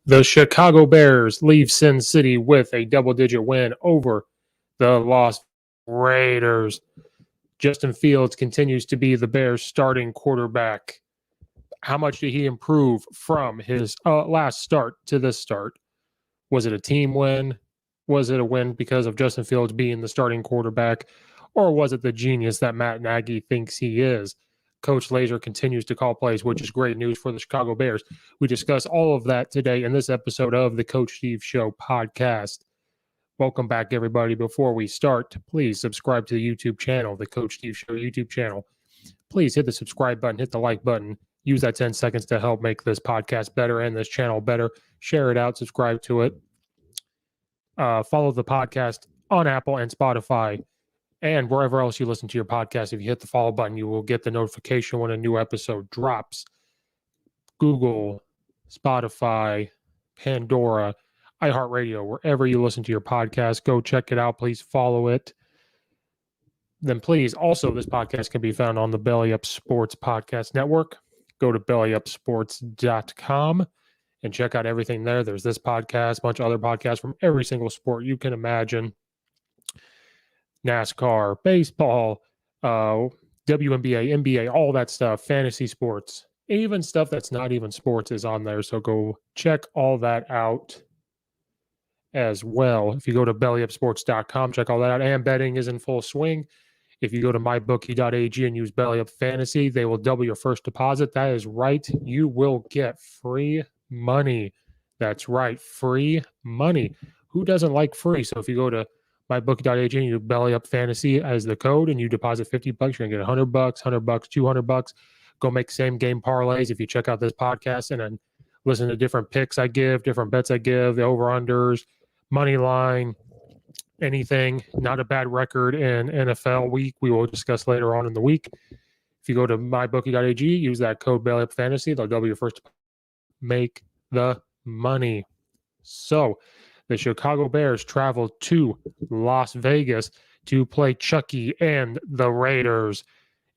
The Chicago Bears leave Sin City with a double-digit win over the Las Raiders. Justin Fields continues to be the Bears' starting quarterback. How much did he improve from his last start to this start? Was it a team win? Was it a win because of Justin Fields being the starting quarterback? Or was it the genius that Matt Nagy thinks he is? Coach Lazor continues to call plays, which is great news for the Chicago Bears. We discuss all of that today in this episode of the Coach Steve Show podcast. Welcome back, everybody. Before we start, please subscribe to the YouTube channel, the Coach Steve Show YouTube channel. Please hit the subscribe button, hit the like button. Use that 10 seconds to help make this podcast better and this channel better. Share it out, subscribe to it. Follow the podcast on Apple and Spotify and wherever else you listen to your podcast. If you hit the follow button, you will get the notification when a new episode drops. Google, Spotify, Pandora, iHeartRadio, wherever you listen to your podcast, go check it out. Please follow it. Then please, also, this podcast can be found on the Belly Up Sports Podcast Network. Go to bellyupsports.com and check out everything there. There's this podcast, a bunch of other podcasts from every single sport you can imagine. NASCAR, baseball, WNBA, NBA, all that stuff, fantasy sports, even stuff that's not even sports is on there. So go check all that out as well. If you go to bellyupsports.com, check all that out. And betting is in full swing. If you go to mybookie.ag and use BellyUp Fantasy, they will double your first deposit. That is right. You will get free money. That's right. Free money. Who doesn't like free? So if you go to mybookie.ag and you BellyUp Fantasy as the code and you deposit $50, you're going to get $100, $100, $200. Go make same game parlays if you check out this podcast and then listen to different picks I give, different bets I give, the over-unders, money line, anything. Not a bad record in NFL week. We will discuss later on in the week. If you go to mybookie.ag, use that code BellyUp Fantasy, they'll double your first. Make the money. So the Chicago Bears travel to Las Vegas to play Chucky and the Raiders.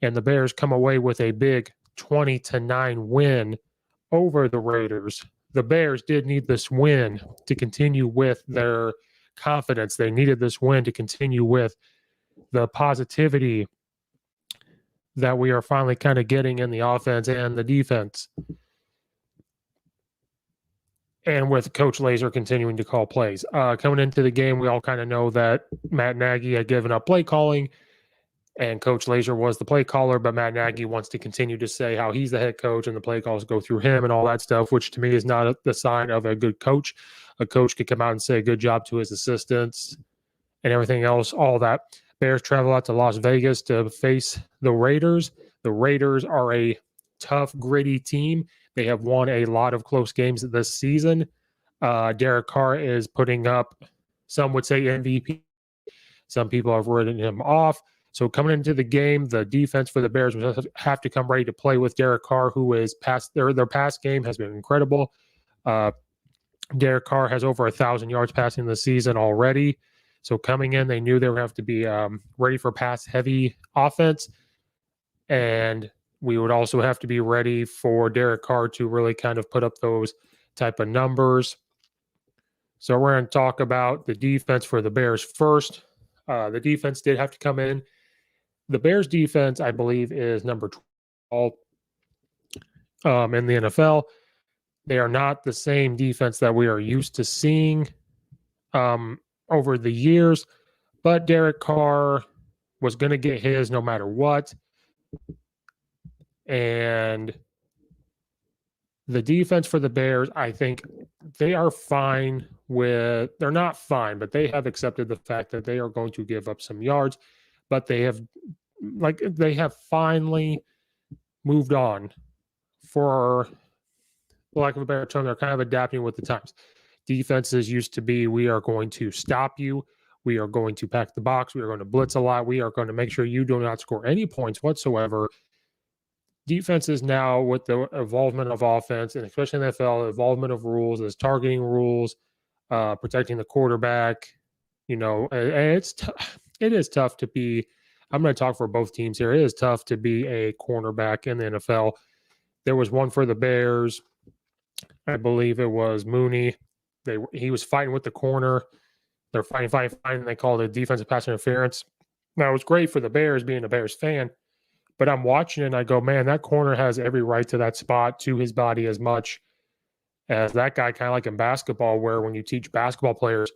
And the Bears come away with a big 20-9 win over the Raiders. The Bears did need this win to continue with their confidence. They needed this win to continue with the positivity that we are finally kind of getting in the offense and the defense. And with Coach Lazor continuing to call plays. Coming into the game, we all kind of know that Matt Nagy had given up play calling and Coach Lazor was the play caller, but Matt Nagy wants to continue to say how he's the head coach and the play calls go through him and all that stuff, which to me is not the sign of a good coach. A coach could come out and say good job to his assistants and everything else, all that. Bears travel out to Las Vegas to face the Raiders. The Raiders are a tough, gritty team. They have won a lot of close games this season. Derek Carr is putting up, some would say MVP. Some people have written him off. So coming into the game, the defense for the Bears would have to come ready to play with Derek Carr, who is past their past game has been incredible. Derek Carr has over 1,000 yards passing this season already. So coming in, they knew they would have to be ready for pass-heavy offense. And we would also have to be ready for Derek Carr to really kind of put up those type of numbers. So we're going to talk about the defense for the Bears first. The defense did have to come in. The Bears defense, I believe, is number 12 in the NFL. They are not the same defense that we are used to seeing over the years, but Derek Carr was going to get his no matter what. And the defense for the Bears, I think they are fine with, they're not fine, but they have accepted the fact that they are going to give up some yards, but they have finally moved on. For lack of a better term, they're kind of adapting with the times. Defenses used to be, we are going to stop you. We are going to pack the box. We are going to blitz a lot. We are going to make sure you do not score any points whatsoever. Defenses now, with the involvement of offense, and especially in the NFL, involvement of rules, there's targeting rules, protecting the quarterback, and it is tough to be, I'm going to talk for both teams here. It is tough to be a cornerback in the NFL. There was one for the Bears. I believe it was Mooney. He was fighting with the corner. They're fighting, and they called it defensive pass interference. Now, it was great for the Bears, being a Bears fan, but I'm watching it and I go, man, that corner has every right to that spot, to his body, as much as that guy, kind of like in basketball, where when you teach basketball players,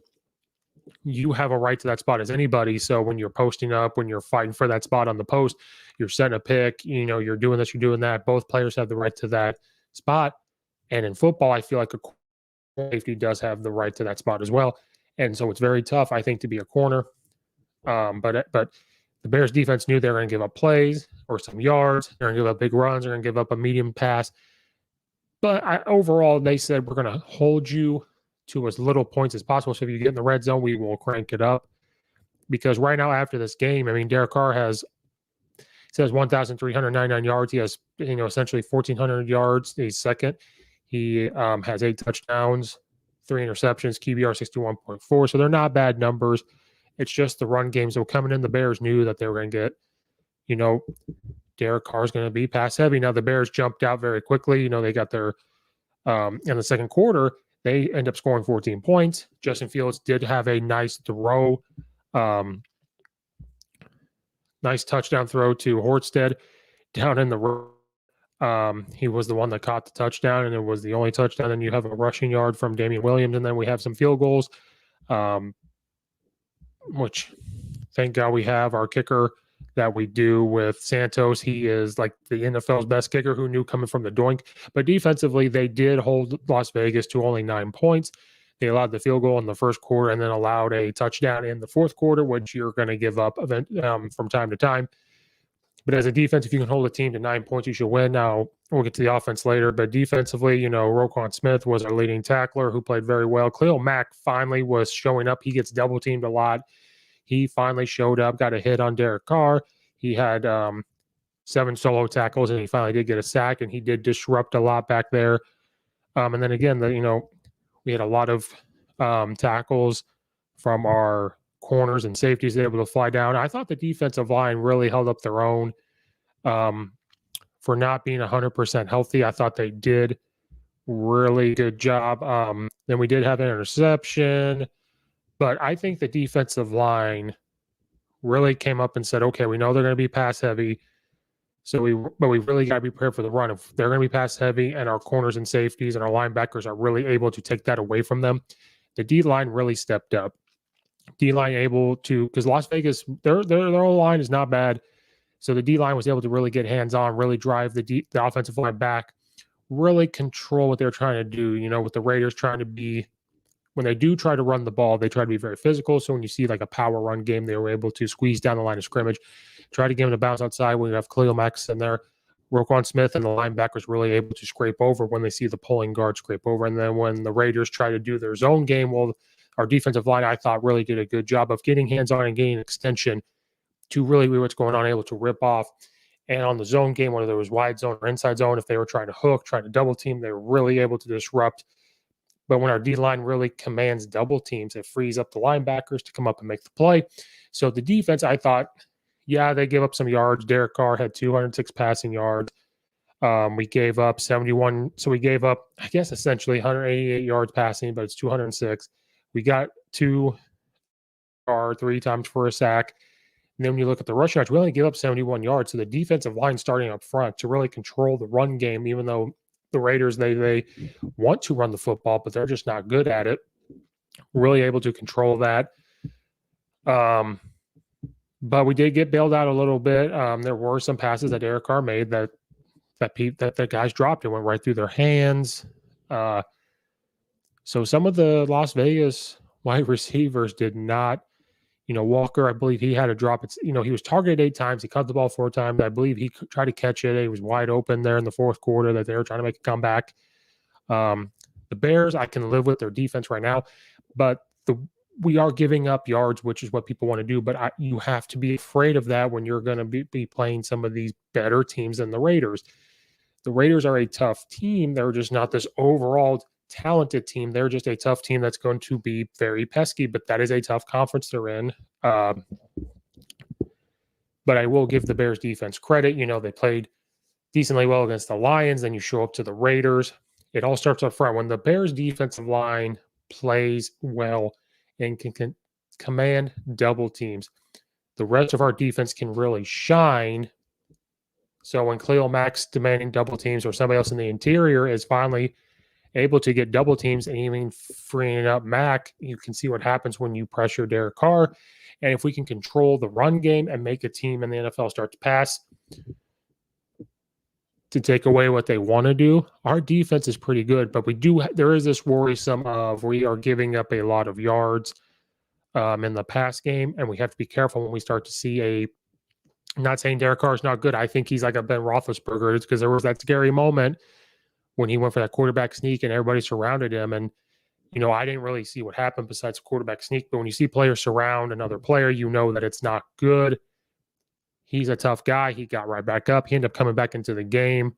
you have a right to that spot as anybody. So when you're posting up, when you're fighting for that spot on the post, you're setting a pick, you're doing this, you're doing that. Both players have the right to that spot. And in football, I feel like a safety does have the right to that spot as well. And so it's very tough, I think, to be a corner. But the Bears defense knew they were going to give up plays or some yards. They're going to give up big runs. They're going to give up a medium pass. But overall, they said, we're going to hold you to as little points as possible. So if you get in the red zone, we will crank it up. Because right now, after this game, I mean, Derek Carr has 1,399 yards. He has, essentially 1,400 yards. He's second. He has 8 touchdowns, 3 interceptions, QBR 61.4. So they're not bad numbers. It's just the run game. So coming in, the Bears knew that they were going to get, Derek Carr's going to be pass heavy. Now, the Bears jumped out very quickly. They got their, in the second quarter, they end up scoring 14 points. Justin Fields did have a nice throw, nice touchdown throw to Horstead down in the he was the one that caught the touchdown, and it was the only touchdown. And you have a rushing yard from Damian Williams, and then we have some field goals, which thank God we have our kicker that we do with Santos. He is like the NFL's best kicker, who knew coming from the doink. But defensively, they did hold Las Vegas to only 9 points. They allowed the field goal in the first quarter and then allowed a touchdown in the fourth quarter, which you're going to give up from time to time. But as a defense, if you can hold a team to 9 points, you should win. Now, we'll get to the offense later. But defensively, Roquan Smith was our leading tackler, who played very well. Khalil Mack finally was showing up. He gets double-teamed a lot. He finally showed up, got a hit on Derek Carr. He had 7 solo tackles, and he finally did get a sack, and he did disrupt a lot back there. And then again, we had a lot of tackles from our corners and safeties able to fly down. I thought the defensive line really held up their own for not being 100% healthy. I thought they did really good job. Then we did have an interception, but I think the defensive line really came up and said, okay, we know they're going to be pass heavy. But we really got to be prepared for the run. If they're going to be pass heavy and our corners and safeties and our linebackers are really able to take that away from them, the D-line really stepped up. D-line able to, because Las Vegas, their line is not bad. So the D-line was able to really get hands-on, really drive the offensive line back, really control what they're trying to do, with the Raiders trying to be, when they do try to run the ball, they try to be very physical. So when you see like a power run game, they were able to squeeze down the line of scrimmage, try to get him to bounce outside. When you have Khalil Mack in there, Roquan Smith and the linebackers really able to scrape over when they see the pulling guard scrape over. And then when the Raiders try to do their zone game, well, our defensive line, I thought, really did a good job of getting hands-on and getting extension to really be what's going on, able to rip off. And on the zone game, whether there was wide zone or inside zone, if they were trying to hook, trying to double team, they were really able to disrupt. But when our D-line really commands double teams, it frees up the linebackers to come up and make the play. So the defense, I thought, yeah, they gave up some yards. Derek Carr had 206 passing yards. We gave up 71. So we gave up, I guess, essentially 188 yards passing, but it's 206. We got 2 or 3 times for a sack. And then when you look at the rush yards, we only gave up 71 yards. So the defensive line starting up front to really control the run game, even though the Raiders, they want to run the football, but they're just not good at it. Really able to control that. But we did get bailed out a little bit. There were some passes that Derek Carr made that the guys dropped and went right through their hands. So some of the Las Vegas wide receivers did not, Walker, I believe he had a drop. He was targeted 8 times. He caught the ball 4 times. I believe he tried to catch it. He was wide open there in the fourth quarter that they were trying to make a comeback. The Bears, I can live with their defense right now, but we are giving up yards, which is what people want to do. But you have to be afraid of that when you're going to be playing some of these better teams than the Raiders. The Raiders are a tough team. They're just not this overall talented team. They're just a tough team that's going to be very pesky, but that is a tough conference they're in. But I will give the Bears defense credit. They played decently well against the Lions. Then you show up to the Raiders It all starts up front. When the Bears defensive line plays well and can command double teams, the rest of our defense can really shine. So when Khalil Mack's demanding double teams or somebody else in the interior is finally able to get double teams and even freeing up Mack, you can see what happens when you pressure Derek Carr. And if we can control the run game and make a team in the NFL start to pass to take away what they want to do, our defense is pretty good. But there is this worrisome of we are giving up a lot of yards in the pass game, and we have to be careful when we start to see I'm not saying Derek Carr is not good. I think he's like a Ben Roethlisberger. It's because there was that scary moment when he went for that quarterback sneak and everybody surrounded him. And, I didn't really see what happened besides quarterback sneak. But when you see players surround another player, you know that it's not good. He's a tough guy. He got right back up. He ended up coming back into the game.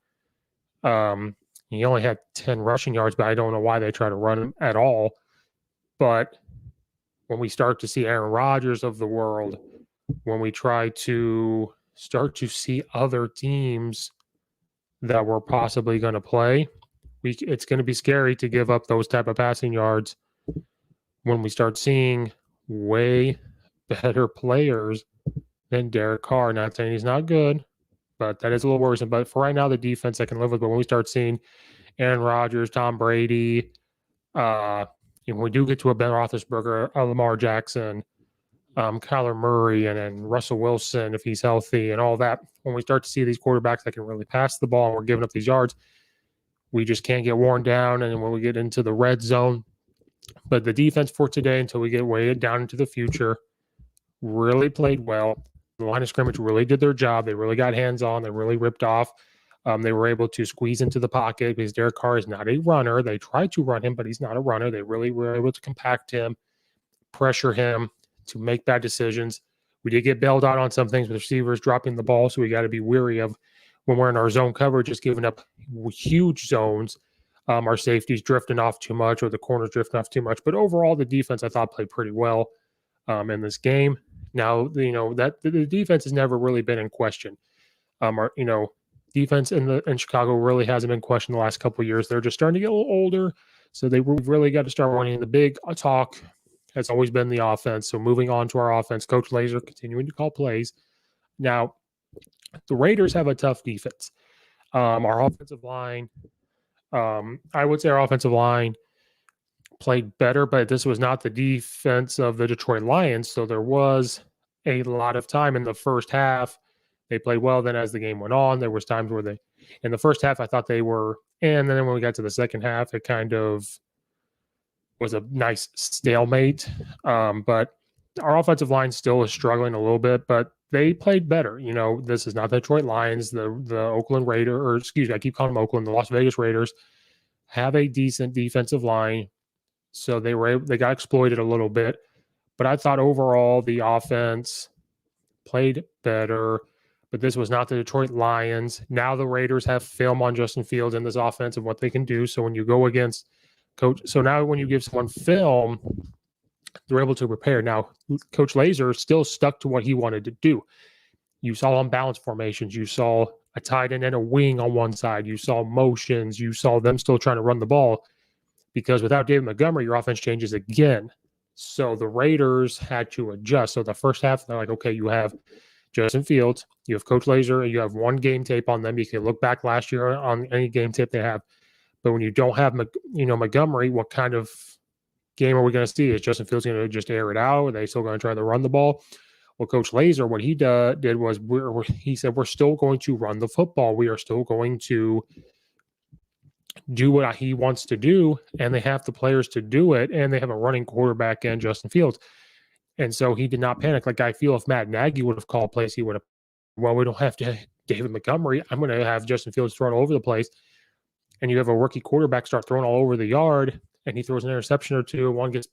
He only had 10 rushing yards, but I don't know why they try to run him at all. But when we start to see Aaron Rodgers of the world, when we try to start to see other teams that we're possibly going to play, it's going to be scary to give up those type of passing yards when we start seeing way better players than Derek Carr. Not saying he's not good, but that is a little worrisome. But for right now, the defense I can live with. But when we start seeing Aaron Rodgers, Tom Brady, when we do get to a Ben Roethlisberger, Lamar Jackson, Kyler Murray, and then Russell Wilson, if he's healthy, and all that, when we start to see these quarterbacks that can really pass the ball and we're giving up these yards, we just can't get worn down. And when we get into the red zone, but the defense for today, until we get way down into the future, really played well. The line of scrimmage really did their job. They really got hands-on. They really ripped off. They were able to squeeze into the pocket because Derek Carr is not a runner. They tried to run him, but he's not a runner. They really were able to compact him, pressure him to make bad decisions. We did get bailed out on some things with receivers dropping the ball, so we got to be weary of when we're in our zone coverage, just giving up huge zones. Our safeties drifting off too much or the corners drifting off too much. But overall, the defense, I thought, played pretty well in this game. Now, that the defense has never really been in question. Our defense in Chicago really hasn't been questioned the last couple of years. They're just starting to get a little older, so we've really got to start running. The big talk has always been the offense. So moving on to our offense, Coach Lazor continuing to call plays. Now, the Raiders have a tough defense. Our offensive line, I would say our offensive line played better, but this was not the defense of the Detroit Lions. So there was a lot of time in the first half. They played well. Then as the game went on, there was times where in the first half, I thought they were, and then when we got to the second half, it kind of was a nice stalemate. But our offensive line still is struggling a little bit, but they played better. This is not the Detroit Lions, the Oakland Raiders, or excuse me, I keep calling them Oakland, the Las Vegas Raiders have a decent defensive line. So they got exploited a little bit, but I thought overall the offense played better, but this was not the Detroit Lions. Now the Raiders have film on Justin Fields in this offense and what they can do. So when you go against now when you give someone film, they're able to prepare. Now, Coach Lazor still stuck to what he wanted to do. You saw unbalanced formations. You saw a tight end and a wing on one side. You saw motions. You saw them still trying to run the ball because without David Montgomery, your offense changes again. So the Raiders had to adjust. So the first half, they're like, okay, you have Justin Fields, you have Coach Lazor, and you have one game tape on them. You can look back last year on any game tape they have. But when you don't have, Montgomery, what kind of game are we going to see? Is Justin Fields going to just air it out? Are they still going to try to run the ball? Well, Coach Lazor, what he did was he said, we're still going to run the football. We are still going to do what he wants to do, and they have the players to do it, and they have a running quarterback in Justin Fields. And so he did not panic. Like I feel if Matt Nagy would have called plays, he would have, we don't have to David Montgomery. I'm going to have Justin Fields thrown all over the place. And you have a rookie quarterback start throwing all over the yard, and he throws an interception or two, one gets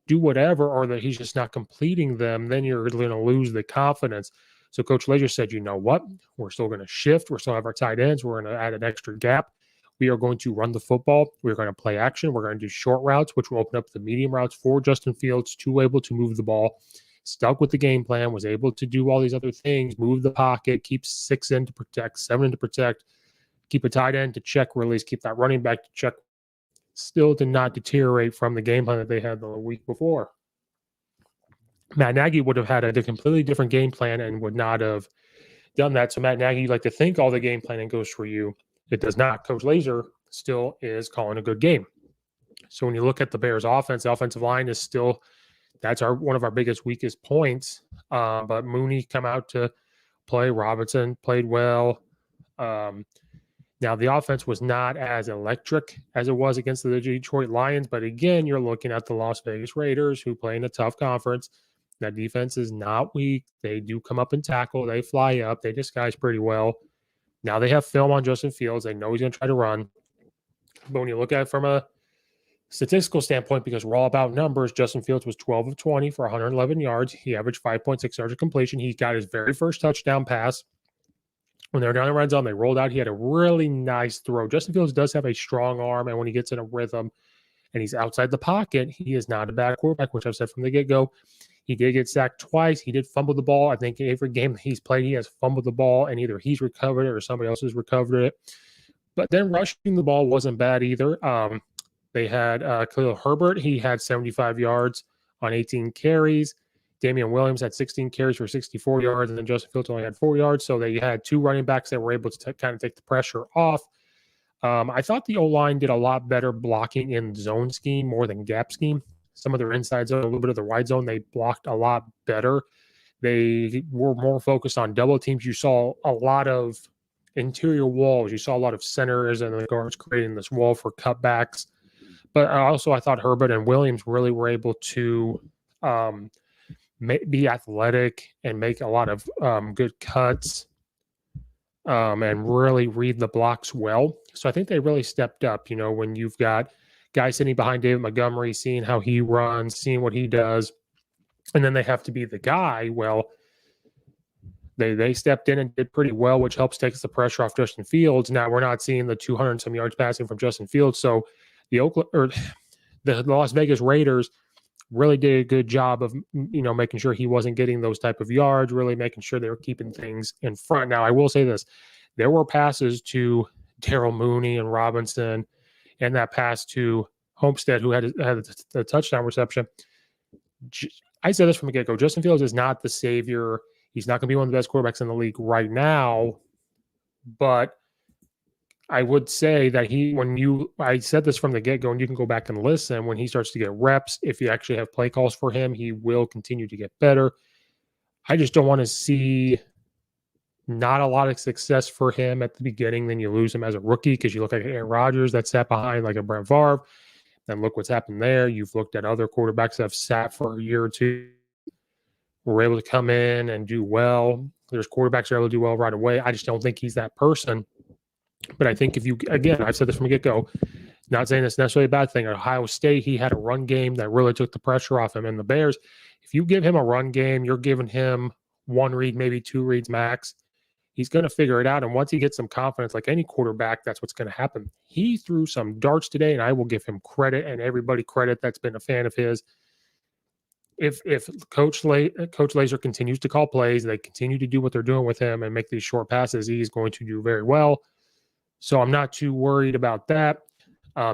do whatever, or that he's just not completing them, then you're going to lose the confidence. So Coach Lazor said, you know what? We're still going to shift. We're still have our tight ends. We're going to add an extra gap. We are going to run the football. We're going to play action. We're going to do short routes, which will open up the medium routes for Justin Fields to able to move the ball. Stuck with the game plan, was able to do all these other things, move the pocket, keep 6 in to protect, 7 in to protect, keep a tight end to check release, keep that running back to check, still did not deteriorate from the game plan that they had the week before. Matt Nagy would have had a completely different game plan and would not have done that. So Matt Nagy, you like to think all the game planning goes for you. It does not. Coach Lazor still is calling a good game. So when you look at the Bears offense, the offensive line is still, that's one of our biggest, weakest points. But Mooney come out to play. Robinson played well. Now, the offense was not as electric as it was against the Detroit Lions. But again, you're looking at the Las Vegas Raiders, who play in a tough conference. That defense is not weak. They do come up and tackle. They fly up. They disguise pretty well. Now they have film on Justin Fields. They know he's going to try to run. But when you look at it from a statistical standpoint, because we're all about numbers, Justin Fields was 12 of 20 for 111 yards. He averaged 5.6 yards of completion. He got his very first touchdown pass. When they were down the red zone, they rolled out. He had a really nice throw. Justin Fields does have a strong arm, and when he gets in a rhythm and he's outside the pocket, he is not a bad quarterback, which I've said from the get-go. He did get sacked twice. He did fumble the ball. I think every game he's played, he has fumbled the ball, and either he's recovered it or somebody else has recovered it. But then rushing the ball wasn't bad either. They had Khalil Herbert. He had 75 yards on 18 carries. Damian Williams had 16 carries for 64 yards, and then Justin Fields only had 4 yards. So they had two running backs that were able to kind of take the pressure off. I thought the O-line did a lot better blocking in zone scheme more than gap scheme. Some of their inside zone, a little bit of the wide zone, they blocked a lot better. They were more focused on double teams. You saw a lot of interior walls. You saw a lot of centers and the guards creating this wall for cutbacks. But also I thought Herbert and Williams really were able to be athletic and make a lot of good cuts and really read the blocks well. So I think they really stepped up, when you've got guys sitting behind David Montgomery, seeing how he runs, seeing what he does, and then they have to be the guy. Well, they stepped in and did pretty well, which helps take the pressure off Justin Fields. Now we're not seeing the 200 some yards passing from Justin Fields. So the Las Vegas Raiders really did a good job of, making sure he wasn't getting those type of yards, really making sure they were keeping things in front. Now, I will say this. There were passes to Darrell Mooney and Robinson and that pass to Homestead, who had the touchdown reception. I said this from the get-go. Justin Fields is not the savior. He's not going to be one of the best quarterbacks in the league right now. But I would say that I said this from the get-go, and you can go back and listen, when he starts to get reps, if you actually have play calls for him, he will continue to get better. I just don't want to see not a lot of success for him at the beginning. Then you lose him as a rookie because you look at Aaron Rodgers that sat behind like a Brett Favre. Then look what's happened there. You've looked at other quarterbacks that have sat for a year or two, were able to come in and do well. There's quarterbacks that are able to do well right away. I just don't think he's that person. But I think I've said this from the get-go, not saying it's necessarily a bad thing. At Ohio State, he had a run game that really took the pressure off him. And the Bears, if you give him a run game, you're giving him one read, maybe two reads max. He's going to figure it out. And once he gets some confidence, like any quarterback, that's what's going to happen. He threw some darts today, and I will give him credit and everybody credit that's been a fan of his. If Coach Lazor continues to call plays, they continue to do what they're doing with him and make these short passes, he's going to do very well. So I'm not too worried about that.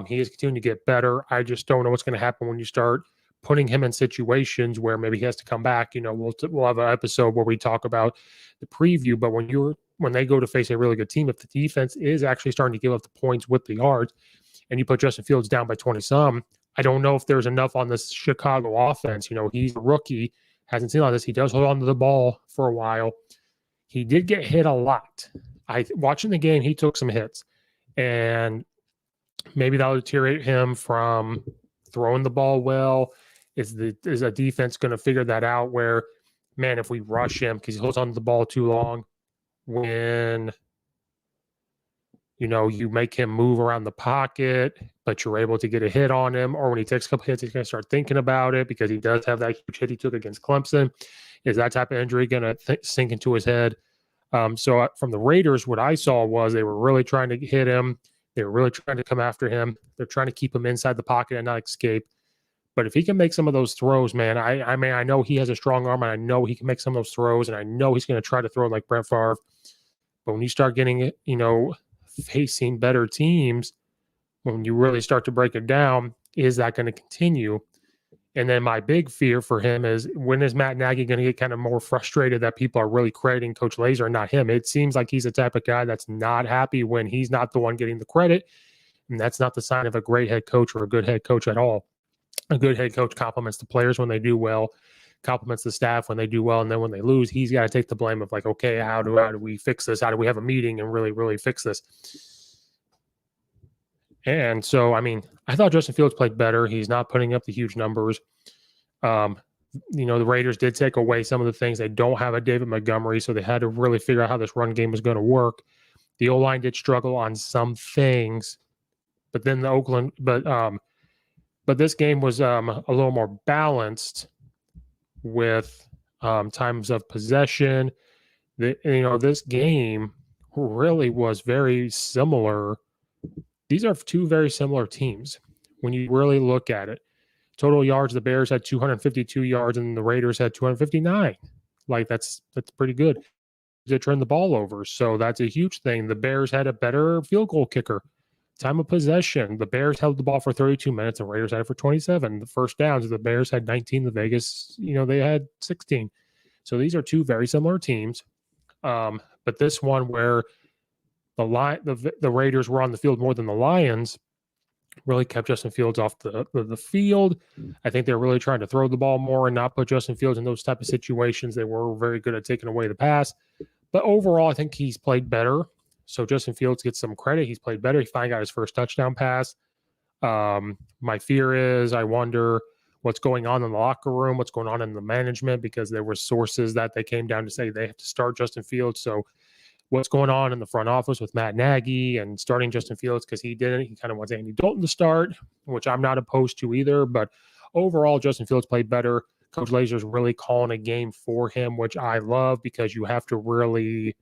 He is continuing to get better. I just don't know what's going to happen when you start putting him in situations where maybe he has to come back. We'll have an episode where we talk about the preview. But when they go to face a really good team, if the defense is actually starting to give up the points with the yards, and you put Justin Fields down by 20-some, I don't know if there's enough on this Chicago offense. He's a rookie, hasn't seen all this. He does hold on to the ball for a while. He did get hit a lot. Watching the game, he took some hits, and maybe that'll deteriorate him from throwing the ball well. Is a defense going to figure that out where, man, if we rush him because he holds on to the ball too long, when you make him move around the pocket, but you're able to get a hit on him, or when he takes a couple hits, he's going to start thinking about it because he does have that huge hit he took against Clemson. Is that type of injury going to sink into his head? So from the Raiders, what I saw was they were really trying to hit him. They were really trying to come after him. They're trying to keep him inside the pocket and not escape. But if he can make some of those throws, man, I know he has a strong arm, and I know he can make some of those throws, and I know he's going to try to throw like Brett Favre. But when you start getting, facing better teams, when you really start to break it down, is that going to continue? And then my big fear for him is, when is Matt Nagy going to get kind of more frustrated that people are really crediting Coach Lazor and not him? It seems like he's the type of guy that's not happy when he's not the one getting the credit. And that's not the sign of a great head coach or a good head coach at all. A good head coach compliments the players when they do well, compliments the staff when they do well. And then when they lose, he's got to take the blame of like, okay, how do we fix this? How do we have a meeting and really fix this? And so, I mean, I thought Justin Fields played better. He's not putting up the huge numbers. The Raiders did take away some of the things. They don't have a David Montgomery, so they had to really figure out how this run game was going to work. The O-line did struggle on some things, but then but this game was a little more balanced with times of possession. This game really was very similar. These are two very similar teams when you really look at it. Total yards, the Bears had 252 yards and the Raiders had 259. Like, that's pretty good. They turned the ball over, so that's a huge thing. The Bears had a better field goal kicker. Time of possession, the Bears held the ball for 32 minutes and Raiders had it for 27. The first downs, the Bears had 19, the Vegas, they had 16. So these are two very similar teams. But this one where the Raiders were on the field more than the Lions really kept Justin Fields off the field. I think they're really trying to throw the ball more and not put Justin Fields in those type of situations. They were very good at taking away the pass. But overall, I think he's played better. So Justin Fields gets some credit. He's played better. He finally got his first touchdown pass. My fear is, I wonder what's going on in the locker room, what's going on in the management, because there were sources that they came down to say they have to start Justin Fields. So what's going on in the front office with Matt Nagy and starting Justin Fields, because he didn't. He kind of wants Andy Dalton to start, which I'm not opposed to either. But overall, Justin Fields played better. Coach Lazor's really calling a game for him, which I love, because you have to really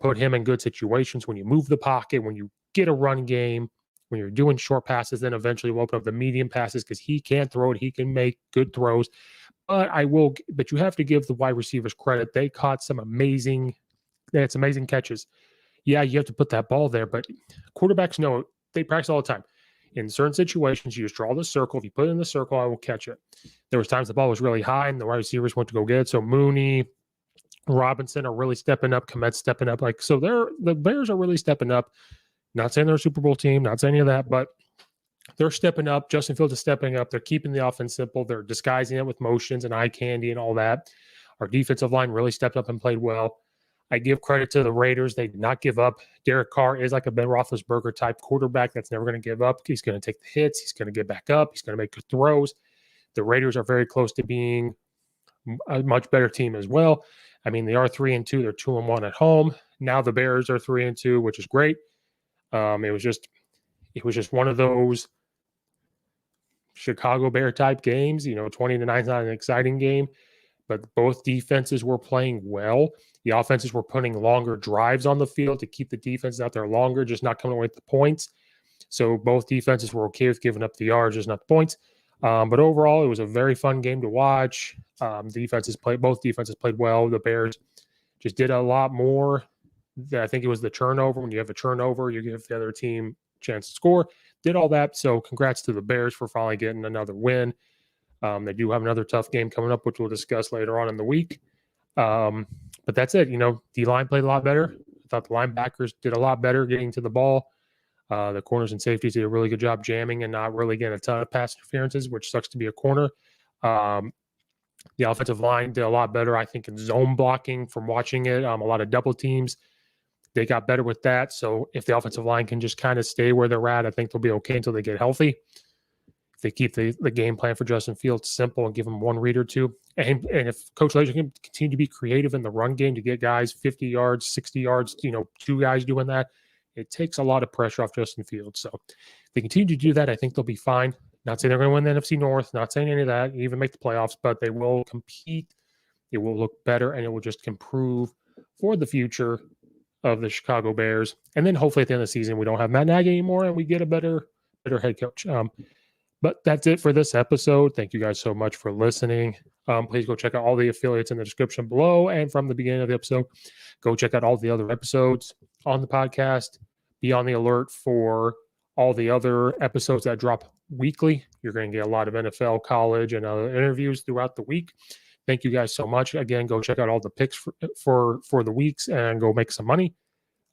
put him in good situations when you move the pocket, when you get a run game, when you're doing short passes. Then eventually we'll open up the medium passes, because he can throw it. He can make good throws. But you have to give the wide receivers credit. They caught some amazing catches. Yeah, you have to put that ball there, but quarterbacks know, they practice all the time. In certain situations, you just draw the circle. If you put it in the circle, I will catch it. There was times the ball was really high and the wide receivers went to go get it. So Mooney, Robinson are really stepping up. Komet's stepping up. The Bears are really stepping up. Not saying they're a Super Bowl team, not saying any of that, but they're stepping up. Justin Fields is stepping up. They're keeping the offense simple. They're disguising it with motions and eye candy and all that. Our defensive line really stepped up and played well. I give credit to the Raiders. They did not give up. Derek Carr is like a Ben Roethlisberger type quarterback that's never going to give up. He's going to take the hits. He's going to get back up. He's going to make good throws. The Raiders are very close to being a much better team as well. I mean, they are 3-2. They're 2-1 at home. Now the Bears are 3-2, which is great. It was just one of those Chicago Bear type games. 20-9 is not an exciting game, but both defenses were playing well. The offenses were putting longer drives on the field to keep the defenses out there longer, just not coming away with the points. So both defenses were okay with giving up the yards, just not the points. But overall, it was a very fun game to watch. Both defenses played well. The Bears just did a lot more. I think it was the turnover. When you have a turnover, you give the other team a chance to score. Did all that. So congrats to the Bears for finally getting another win. They do have another tough game coming up, which we'll discuss later on in the week. But that's it. D-line played a lot better. I thought the linebackers did a lot better getting to the ball. The corners and safeties did a really good job jamming and not really getting a ton of pass interferences, which sucks to be a corner. The offensive line did a lot better, I think, in zone blocking from watching it. A lot of double teams. They got better with that. So if the offensive line can just kind of stay where they're at, I think they'll be okay until they get healthy. If they keep the game plan for Justin Fields simple and give him one read or two. And if Coach Lazor can continue to be creative in the run game to get guys 50 yards, 60 yards, two guys doing that, it takes a lot of pressure off Justin Fields. So if they continue to do that, I think they'll be fine. Not saying they're going to win the NFC North, not saying any of that, even make the playoffs, but they will compete. It will look better, and it will just improve for the future of the Chicago Bears. And then hopefully at the end of the season, we don't have Matt Nagy anymore and we get a better head coach. But that's it for this episode. Thank you guys so much for listening. Please go check out all the affiliates in the description below. And from the beginning of the episode, go check out all the other episodes. on the podcast. Be on the alert for all the other episodes that drop weekly. You're going to get a lot of NFL, college, and other interviews throughout the week. Thank you guys so much. Again, go check out all the picks for the weeks and go make some money.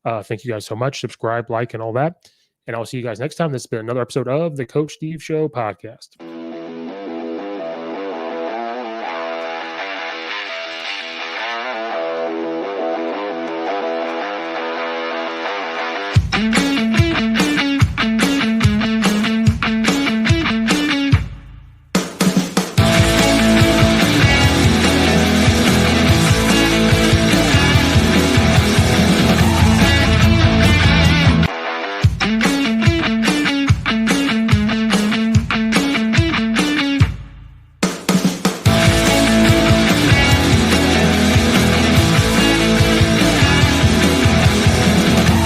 Thank you guys so much. Subscribe, like, and all that. And I'll see you guys next time. This has been another episode of the Coach Steve Show podcast. Mm-hmm.